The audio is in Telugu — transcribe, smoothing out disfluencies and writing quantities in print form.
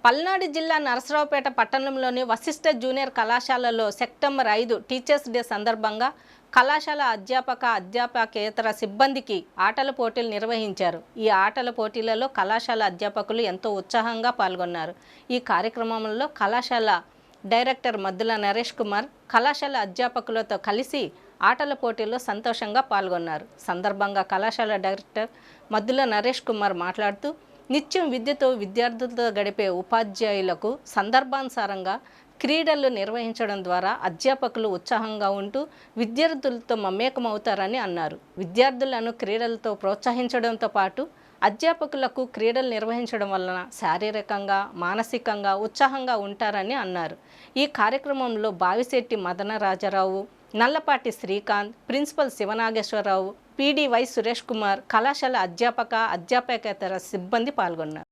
పల్నాడు జిల్లా నరసరావుపేట పట్టణంలోని వశిష్ఠ జూనియర్ కళాశాలలో సెప్టెంబర్ 5 టీచర్స్ డే సందర్భంగా కళాశాల అధ్యాపకేతర సిబ్బందికి ఆటల పోటీలు నిర్వహించారు. ఈ ఆటల పోటీలలో కళాశాల అధ్యాపకులు ఎంతో ఉత్సాహంగా పాల్గొన్నారు. ఈ కార్యక్రమంలో కళాశాల డైరెక్టర్ మద్దుల నరేష్ కుమార్ కళాశాల అధ్యాపకులతో కలిసి ఆటల పోటీల్లో సంతోషంగా పాల్గొన్నారు. సందర్భంగా కళాశాల డైరెక్టర్ మద్దుల నరేష్ కుమార్ మాట్లాడుతూ నిత్యం విద్యతో విద్యార్థులతో గడిపే ఉపాధ్యాయులకు సందర్భానుసారంగా క్రీడలు నిర్వహించడం ద్వారా అధ్యాపకులు ఉత్సాహంగా ఉంటూ విద్యార్థులతో మమేకమవుతారని అన్నారు. విద్యార్థులను క్రీడలతో ప్రోత్సహించడంతో పాటు అధ్యాపకులకు క్రీడలు నిర్వహించడం వలన శారీరకంగా మానసికంగా ఉత్సాహంగా ఉంటారని అన్నారు. ఈ కార్యక్రమంలో Bavisetti Madana Rajarao, Nallapati Srikanth, principal Sivanageswararao, PD Y Suresh Kumar, కళాశాల అధ్యాపకేతర సిబ్బంది పాల్గొన్నారు.